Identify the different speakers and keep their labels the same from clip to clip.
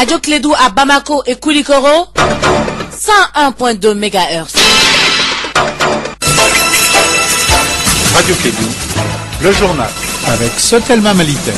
Speaker 1: Radio Clédou à Bamako et Koulikoro, 101.2 MHz.
Speaker 2: Radio Clédou, le journal avec Sotelma Malitaire.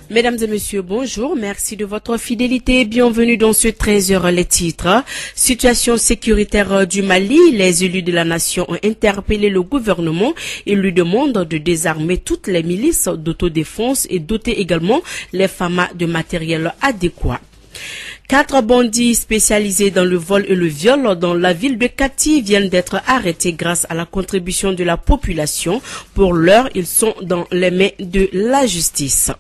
Speaker 3: Mesdames et messieurs, bonjour. Merci de votre fidélité. Bienvenue dans ce 13h les titres. Situation sécuritaire du Mali. Les élus de la nation ont interpellé le gouvernement et lui demandent de désarmer toutes les milices d'autodéfense et doter également les FAMA de matériel adéquat. 4 bandits spécialisés dans le vol et le viol dans la ville de Kati viennent d'être arrêtés grâce à la contribution de la population. Pour l'heure, ils sont dans les mains de la justice.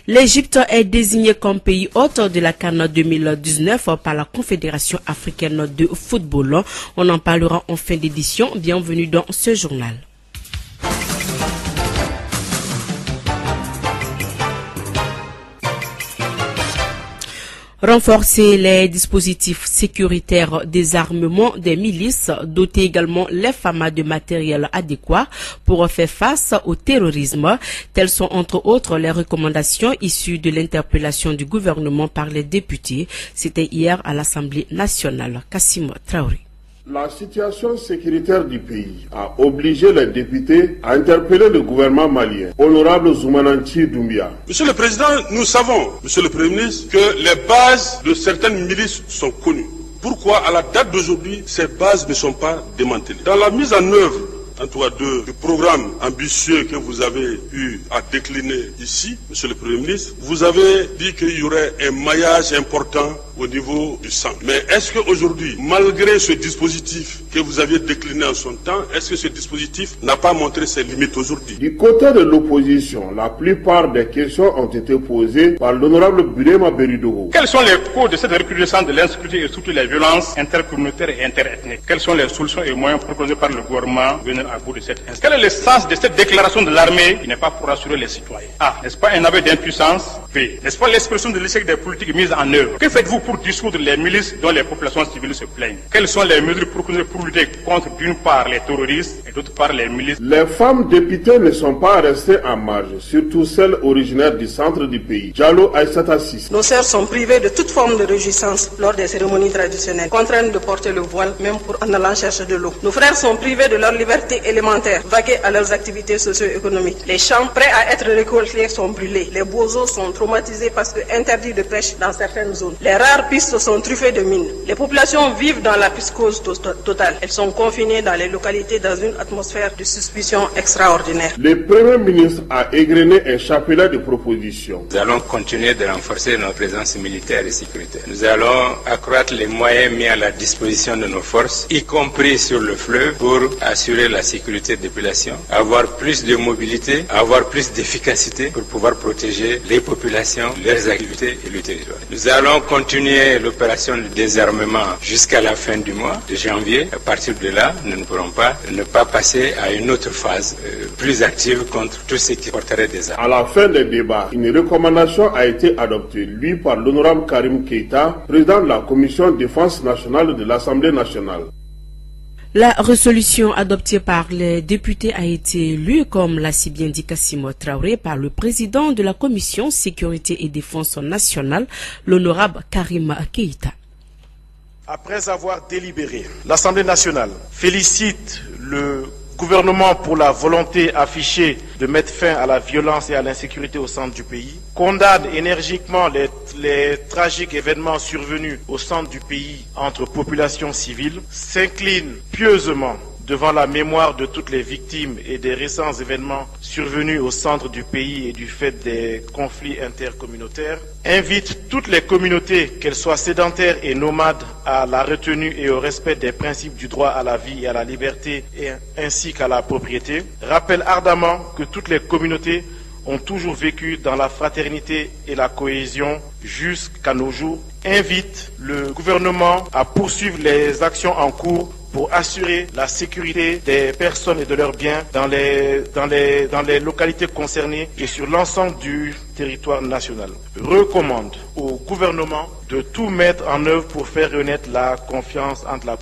Speaker 3: L'Égypte est désignée comme pays hôte de la CAN 2019 par la Confédération africaine de football. On en parlera en fin d'édition. Bienvenue dans ce journal. Renforcer les dispositifs sécuritaires des armements des milices, doter également les FAMA de matériel adéquat pour faire face au terrorisme. Telles sont entre autres les recommandations issues de l'interpellation du gouvernement par les députés. C'était hier à l'Assemblée nationale. Kassim Traoré.
Speaker 4: La situation sécuritaire du pays a obligé les députés à interpeller le gouvernement malien. Honorable Zoumananti Doumbia.
Speaker 5: Monsieur le Président, nous savons, Monsieur le Premier ministre, que les bases de certaines milices sont connues. Pourquoi, à la date d'aujourd'hui, ces bases ne sont pas démantelées? Dans la mise en œuvre, en tout cas, du programme ambitieux que vous avez eu à décliner ici, Monsieur le Premier ministre, vous avez dit qu'il y aurait un maillage important au niveau du centre. Mais est-ce qu'aujourd'hui, malgré ce dispositif que vous aviez décliné en son temps, est-ce que ce dispositif n'a pas montré ses limites aujourd'hui?
Speaker 4: Du côté de l'opposition, la plupart des questions ont été posées par l'honorable Birema Beridogo.
Speaker 6: Quelles sont les causes de cette recrudescence de l'insécurité et surtout les violences intercommunautaires et interethniques? Quelles sont les solutions et moyens proposés par le gouvernement venir à bout de cette insécurité? Quel est le sens de cette déclaration de l'armée qui n'est pas pour rassurer les citoyens? A. N'est-ce pas un aveu d'impuissance? B. N'est-ce pas l'expression de l'échec des politiques mises en œuvre? Que faites-vous pour dissoudre les milices dont les populations civiles se plaignent? Quelles sont les mesures proposées pour lutter contre d'une part les terroristes et d'autre part les milices?
Speaker 4: Les femmes députées ne sont pas restées en marge, surtout celles originaires du centre du pays. Diallo Aïssata Sissi.
Speaker 7: Nos sœurs sont privées de toute forme de réjouissance lors des cérémonies traditionnelles, contraintes de porter le voile même pour en allant chercher de l'eau. Nos frères sont privés de leur liberté élémentaire, vaquer à leurs activités socio-économiques. Les champs prêts à être récoltés sont brûlés. Les bozos sont traumatisés parce que interdits de pêche dans certaines zones. Les rares pistes sont truffées de mines. Les populations vivent dans la psychose totale. Elles sont confinées dans les localités dans une atmosphère de suspicion extraordinaire.
Speaker 4: Le Premier ministre a égrené un chapelet de propositions.
Speaker 8: Nous allons continuer de renforcer notre présence militaire et sécuritaire. Nous allons accroître les moyens mis à la disposition de nos forces, y compris sur le fleuve, pour assurer la sécurité des populations, avoir plus de mobilité, avoir plus d'efficacité pour pouvoir protéger les populations, leurs activités et le territoire. Nous allons continuer l'opération de désarmement jusqu'à la fin du mois de janvier. À partir de là, nous ne pourrons pas ne pas passer à une autre phase plus active contre tout ce qui porterait des armes.
Speaker 4: À la fin des débats, une recommandation a été adoptée, lui par l'honorable Karim Keïta, président de la Commission de défense nationale de l'Assemblée nationale.
Speaker 3: La résolution adoptée par les députés a été lue, comme l'a si bien dit Kassim Traoré, par le président de la Commission sécurité et défense nationale, l'honorable Karim Keïta.
Speaker 9: Après avoir délibéré, l'Assemblée nationale félicite le gouvernement pour la volonté affichée de mettre fin à la violence et à l'insécurité au centre du pays, condamne énergiquement les tragiques événements survenus au centre du pays entre populations civiles, s'incline pieusement devant la mémoire de toutes les victimes et des récents événements survenus au centre du pays et du fait des conflits intercommunautaires, invite toutes les communautés, qu'elles soient sédentaires et nomades, à la retenue et au respect des principes du droit à la vie et à la liberté ainsi qu'à la propriété, rappelle ardemment que toutes les communautés ont toujours vécu dans la fraternité et la cohésion jusqu'à nos jours, invite le gouvernement à poursuivre les actions en cours pour assurer la sécurité des personnes et de leurs biens dans les localités concernées et sur l'ensemble du territoire national. Recommande au gouvernement de tout mettre en œuvre pour faire renaître la confiance entre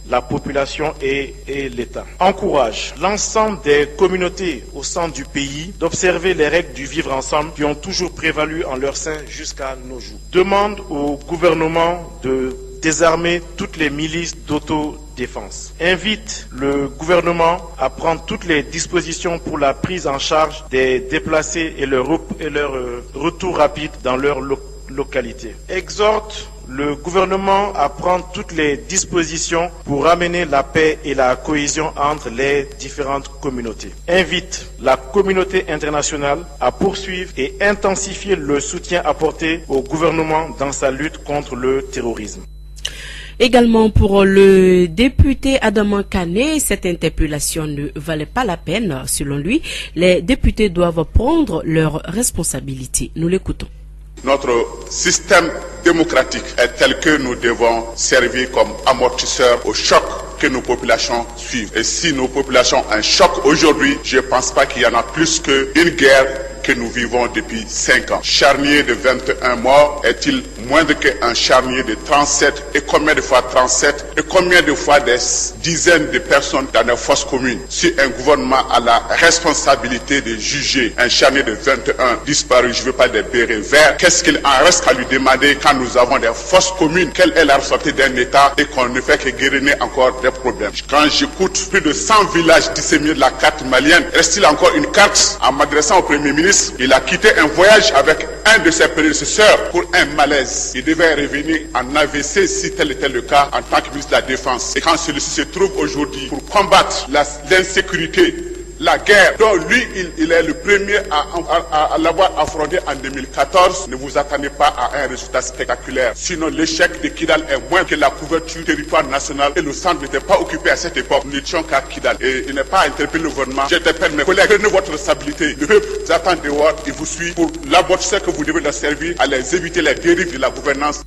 Speaker 9: la population et l'État. Encourage l'ensemble des communautés au sein du pays d'observer les règles du vivre ensemble qui ont toujours prévalu en leur sein jusqu'à nos jours. Demande au gouvernement de désarmer toutes les milices d'autodéfense. Invite le gouvernement à prendre toutes les dispositions pour la prise en charge des déplacés et leur retour rapide dans leur localité. Exhorte le gouvernement à prendre toutes les dispositions pour ramener la paix et la cohésion entre les différentes communautés. Invite la communauté internationale à poursuivre et intensifier le soutien apporté au gouvernement dans sa lutte contre le terrorisme.
Speaker 3: Également pour le député Adama Kane, cette interpellation ne valait pas la peine. Selon lui, les députés doivent prendre leurs responsabilités. Nous l'écoutons.
Speaker 5: Notre système démocratique est tel que nous devons servir comme amortisseur au choc que nos populations suivent. Et si nos populations ont un choc aujourd'hui, je ne pense pas qu'il y en a plus qu'une guerre que nous vivons depuis 5 ans. Charnier de 21 morts est-il moindre qu'un charnier de 37? Et combien de fois 37? Et combien de fois des dizaines de personnes dans des fosses communes? Si un gouvernement a la responsabilité de juger un charnier de 21 disparu, je ne veux pas des bérets verts, qu'est-ce qu'il en reste à lui demander quand nous avons des fosses communes? Quelle est la responsabilité d'un État et qu'on ne fait que guériner encore des problèmes? Quand j'écoute plus de 100 villages disséminés de la carte malienne, reste-t-il encore une carte? En m'adressant au Premier ministre, il a quitté un voyage avec un de ses prédécesseurs pour un malaise. Il devait revenir en AVC si tel était le cas en tant que ministre de la Défense. Et quand celui-ci se trouve aujourd'hui pour combattre l'insécurité, la guerre, dont lui, il est le premier à l'avoir affronté en 2014, ne vous attendez pas à un résultat spectaculaire. Sinon, l'échec de Kidal est moins que la couverture du territoire national et le centre n'était pas occupé à cette époque. Nous n'étions qu'à Kidal. Et il n'est pas interpellé le gouvernement. J'interpelle mes collègues, prenez votre responsabilité. Le peuple vous attend dehors, il vous suit pour l'amortisseur que vous devez leur servir, à les éviter les dérives de la gouvernance.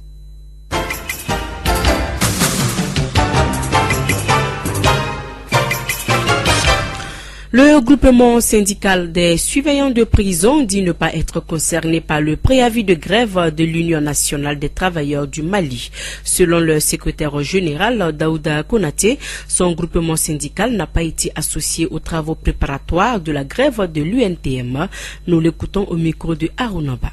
Speaker 3: Le groupement syndical des surveillants de prison dit ne pas être concerné par le préavis de grève de l'Union nationale des travailleurs du Mali. Selon le secrétaire général Daouda Konaté, son groupement syndical n'a pas été associé aux travaux préparatoires de la grève de l'UNTM. Nous l'écoutons au micro de Arunaba.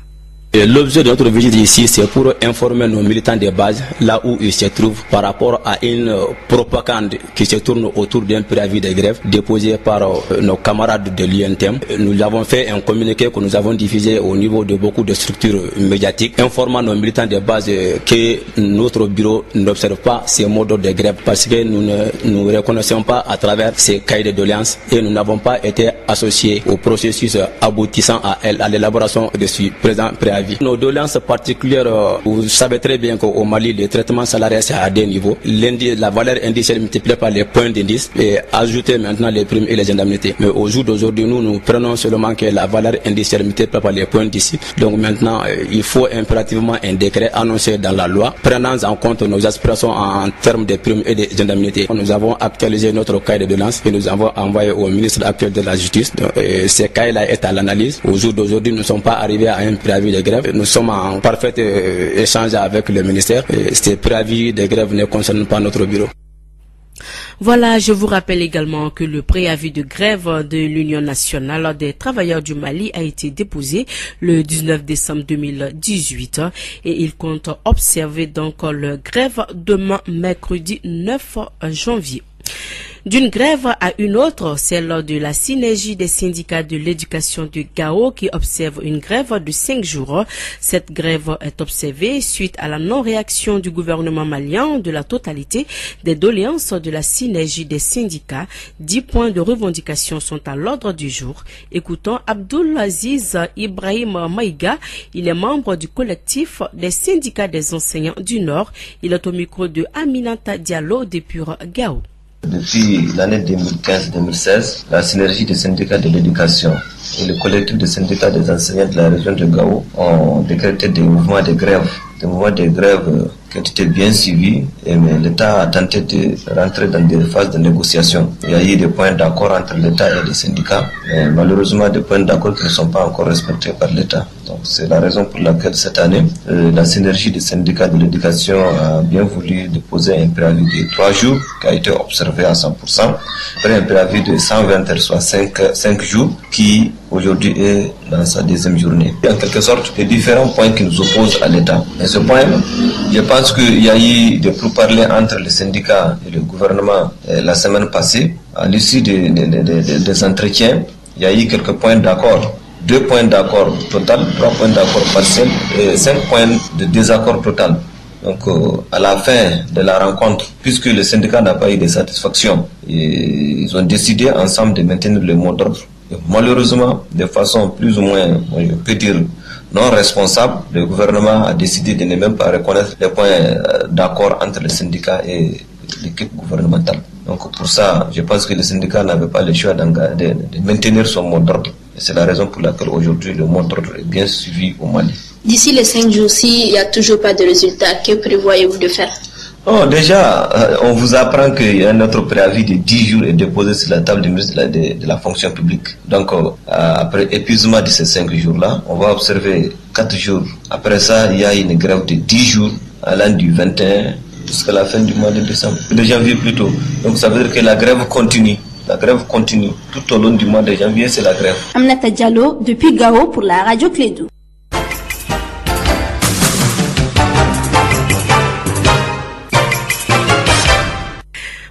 Speaker 10: L'objet de notre visite ici, c'est pour informer nos militants de base, là où ils se trouvent, par rapport à une propagande qui se tourne autour d'un préavis de grève déposé par nos camarades de l'UNTM. Nous avons fait un communiqué que nous avons diffusé au niveau de beaucoup de structures médiatiques, informant nos militants de base que notre bureau n'observe pas ces modes de grève parce que nous ne nous reconnaissons pas à travers ces cahiers de doléances et nous n'avons pas été associés au processus aboutissant à l'élaboration de ce présent préavis. Nos doléances particulières, vous savez très bien qu'au Mali, le traitement salarial c'est à des niveaux. La valeur indiciaire multipliée par les points d'indice et ajouter maintenant les primes et les indemnités. Mais au jour d'aujourd'hui, nous prenons seulement que la valeur indiciaire multipliée par les points d'indice. Donc maintenant, il faut impérativement un décret annoncé dans la loi, prenant en compte nos aspirations en termes de primes et des indemnités. Nous avons actualisé notre cahier de doléances et nous avons envoyé au ministre actuel de la Justice. Donc, ces cahiers-là est à l'analyse. Au jour d'aujourd'hui, nous ne sommes pas arrivés à un préavis de grève. Nous sommes en parfait échange avec le ministère. Ces préavis de grève ne concernent pas notre bureau.
Speaker 3: Voilà, je vous rappelle également que le préavis de grève de l'Union nationale des travailleurs du Mali a été déposé le 19 décembre 2018 et il compte observer donc le grève demain mercredi 9 janvier. D'une grève à une autre, celle de la synergie des syndicats de l'éducation de Gao qui observe une grève de 5 jours. Cette grève est observée suite à la non-réaction du gouvernement malien de la totalité des doléances de la synergie des syndicats. 10 points de revendication sont à l'ordre du jour. Écoutons Abdul Aziz Ibrahim Maïga. Il est membre du collectif des syndicats des enseignants du Nord. Il est au micro de Aminata Diallo depuis Gao.
Speaker 11: Depuis l'année 2015-2016, la synergie des syndicats de l'éducation et le collectif des syndicats des enseignants de la région de Gao ont décrété des mouvements de grève qui ont été bien suivis, mais l'État a tenté de rentrer dans des phases de négociation. Il y a eu des points d'accord entre l'État et les syndicats, mais malheureusement des points d'accord qui ne sont pas encore respectés par l'État. Donc c'est la raison pour laquelle cette année, la synergie des syndicats de l'éducation a bien voulu déposer un préavis de 3 jours qui a été observé à 100%, après un préavis de 120 heures, soit 5 jours, qui aujourd'hui est dans sa deuxième journée. En quelque sorte, les différents points qui nous opposent à l'État. Et ce point, je pense qu'il y a eu des pourparlers entre les syndicats et le gouvernement la semaine passée. À l'issue des entretiens, il y a eu quelques points d'accord. 2 points d'accord total, 3 points d'accord partiel et 5 points de désaccord total. Donc à la fin de la rencontre, puisque le syndicat n'a pas eu de satisfaction, ils ont décidé ensemble de maintenir le mot d'ordre. Malheureusement, de façon plus ou moins, je peux dire, non responsable, le gouvernement a décidé de ne même pas reconnaître les points d'accord entre le syndicat et l'équipe gouvernementale. Donc pour ça, je pense que le syndicat n'avait pas le choix de maintenir son mot d'ordre. C'est la raison pour laquelle aujourd'hui le mot d'ordre est bien suivi au Mali.
Speaker 12: D'ici les 5 jours, s'il n'y a toujours pas de résultat, que prévoyez-vous de faire?
Speaker 11: Oh, déjà, on vous apprend qu'il y a un autre préavis de 10 jours est déposé sur la table du ministre de la fonction publique. Donc, après épuisement de ces 5 jours-là, on va observer 4 jours. Après ça, il y a une grève de 10 jours allant du 21 jusqu'à la fin du mois de décembre, de janvier plutôt. Donc, ça veut dire que la grève continue. La grève continue. Tout au long du mois de janvier, c'est la grève.
Speaker 12: Aminata Diallo, depuis Gao pour la radio Clédou.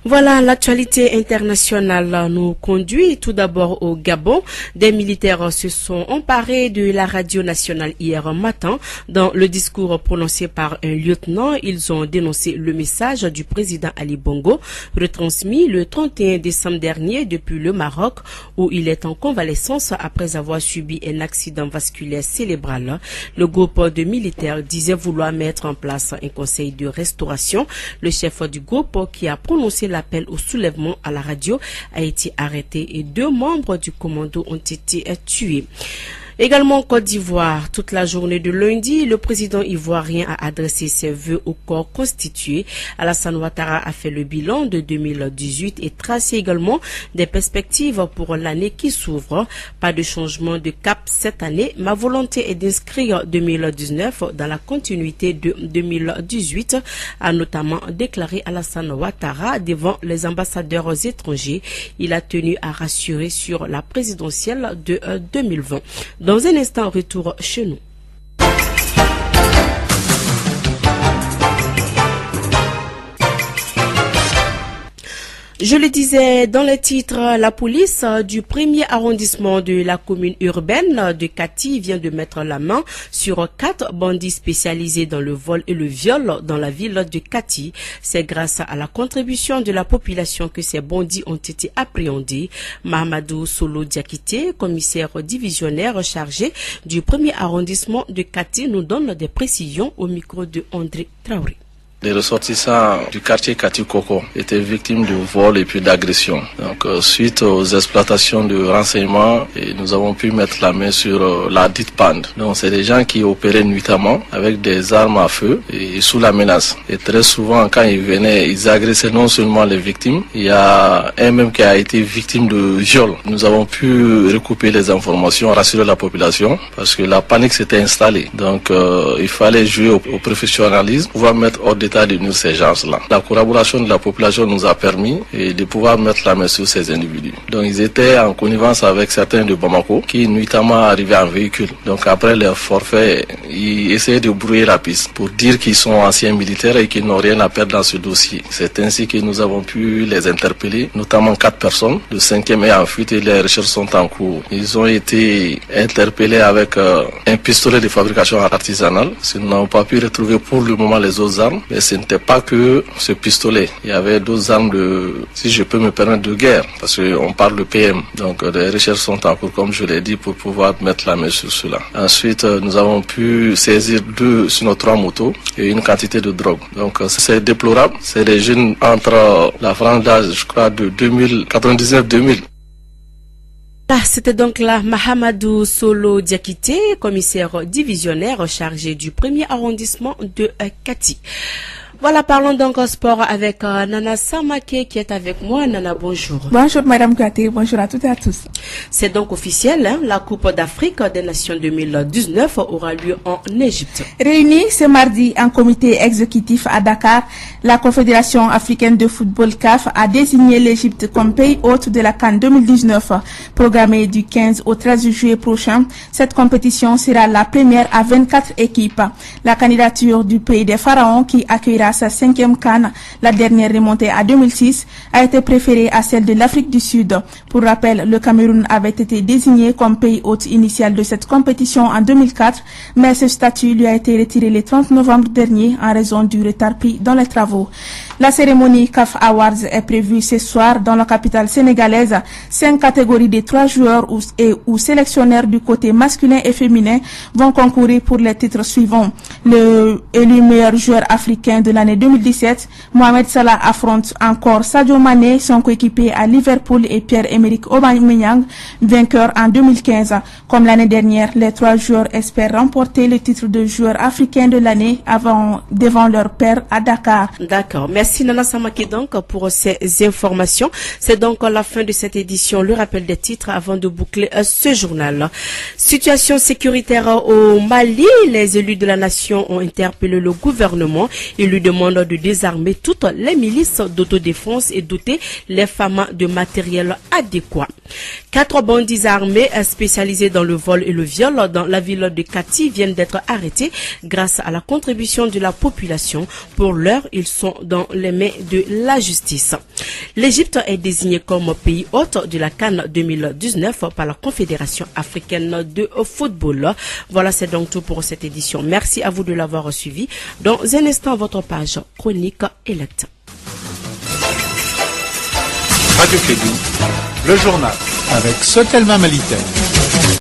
Speaker 3: Voilà, l'actualité internationale nous conduit tout d'abord au Gabon. Des militaires se sont emparés de la radio nationale hier matin. Dans le discours prononcé par un lieutenant, ils ont dénoncé le message du président Ali Bongo, retransmis le 31 décembre dernier depuis le Maroc, où il est en convalescence après avoir subi un accident vasculaire cérébral. Le groupe de militaires disait vouloir mettre en place un conseil de restauration. Le chef du groupe, qui a prononcé l'appel au soulèvement à la radio, a été arrêté et 2 membres du commando ont été tués. Également en Côte d'Ivoire, toute la journée de lundi, le président ivoirien a adressé ses vœux au corps constitué. Alassane Ouattara a fait le bilan de 2018 et tracé également des perspectives pour l'année qui s'ouvre. Pas de changement de cap cette année. Ma volonté est d'inscrire 2019 dans la continuité de 2018, a notamment déclaré Alassane Ouattara devant les ambassadeurs étrangers. Il a tenu à rassurer sur la présidentielle de 2020. Dans un instant, retour chez nous. Je le disais dans le titre, la police du 1er arrondissement de la commune urbaine de Kati vient de mettre la main sur 4 bandits spécialisés dans le vol et le viol dans la ville de Kati. C'est grâce à la contribution de la population que ces bandits ont été appréhendés. Mahamadou Solo Diakité, commissaire divisionnaire chargé du 1er arrondissement de Kati, nous donne des précisions au micro de André Traoré.
Speaker 13: Les ressortissants du quartier Kati Koko étaient victimes de vol et puis d'agression. Donc suite aux exploitations de renseignements, nous avons pu mettre la main sur la dite bande. Donc c'est des gens qui opéraient nuitamment avec des armes à feu et sous la menace. Et très souvent quand ils venaient, ils agressaient non seulement les victimes, il y a un même qui a été victime de viol. Nous avons pu recouper les informations, rassurer la population parce que la panique s'était installée. Donc il fallait jouer au professionnalisme, pouvoir mettre hors d'état de nous ces gens-là. La collaboration de la population nous a permis de pouvoir mettre la main sur ces individus. Donc ils étaient en connivence avec certains de Bamako qui nuitamment arrivaient en véhicule. Donc après leur forfait, ils essayaient de brouiller la piste pour dire qu'ils sont anciens militaires et qu'ils n'ont rien à perdre dans ce dossier. C'est ainsi que nous avons pu les interpeller, notamment 4 personnes. Le 5e est en fuite et les recherches sont en cours. Ils ont été interpellés avec un pistolet de fabrication artisanale. Nous n'avons pas pu retrouver pour le moment les autres armes. Mais ce n'était pas que ce pistolet. Il y avait d'autres armes de, si je peux me permettre, de guerre. Parce qu'on parle de PM. Donc les recherches sont en cours, comme je l'ai dit, pour pouvoir mettre la main sur cela. Ensuite, nous avons pu saisir 2 sur nos 3 motos et une quantité de drogue. Donc c'est déplorable. C'est des jeunes entre la frange d'âge, je crois, de 99-2000.
Speaker 3: La c'était donc là Mahamadou Solo Diakité, commissaire divisionnaire chargé du premier arrondissement de Kati. Voilà, parlons donc au sport avec Nana Samake qui est avec moi. Nana, bonjour.
Speaker 14: Bonjour Madame Kate, bonjour à toutes et à tous.
Speaker 3: C'est donc officiel, hein, la Coupe d'Afrique des Nations 2019 aura lieu en Égypte.
Speaker 14: Réunis ce mardi en comité exécutif à Dakar, la Confédération africaine de football CAF a désigné l'Égypte comme pays hôte de la CAN 2019. Programmée du 15 au 13 juillet prochain, cette compétition sera la première à 24 équipes. La candidature du pays des pharaons qui accueillera sa 5e CAN, la dernière remontée à 2006, a été préférée à celle de l'Afrique du Sud. Pour rappel, le Cameroun avait été désigné comme pays hôte initial de cette compétition en 2004, mais ce statut lui a été retiré le 30 novembre dernier en raison du retard pris dans les travaux. La cérémonie CAF Awards est prévue ce soir dans la capitale sénégalaise. 5 catégories de 3 joueurs ou sélectionneurs du côté masculin et féminin vont concourir pour les titres suivants. Le élu meilleur joueur africain de l'année 2017, Mohamed Salah affronte encore Sadio Mané, son coéquipier à Liverpool, et Pierre-Emerick Aubameyang, vainqueur en 2015. Comme l'année dernière, les 3 joueurs espèrent remporter le titre de joueur africain de l'année devant leur père à Dakar.
Speaker 3: D'accord. Merci Nana Samake donc pour ces informations. C'est donc la fin de cette édition. Le rappel des titres avant de boucler ce journal. Situation sécuritaire au Mali. Les élus de la nation ont interpellé le gouvernement. Ils lui demandent de désarmer toutes les milices d'autodéfense et doter les femmes de matériel adéquat. 4 bandits armés spécialisés dans le vol et le viol dans la ville de Kati viennent d'être arrêtés grâce à la contribution de la population. Pour l'heure, ils sont dans les mains de la justice. L'Égypte est désignée comme pays hôte de la CAN 2019 par la Confédération africaine de football. Voilà, c'est donc tout pour cette édition. Merci à vous de l'avoir suivi. Dans un instant, votre page chronique élect.
Speaker 2: Radio Kédou, le journal avec Sotelma Malitel.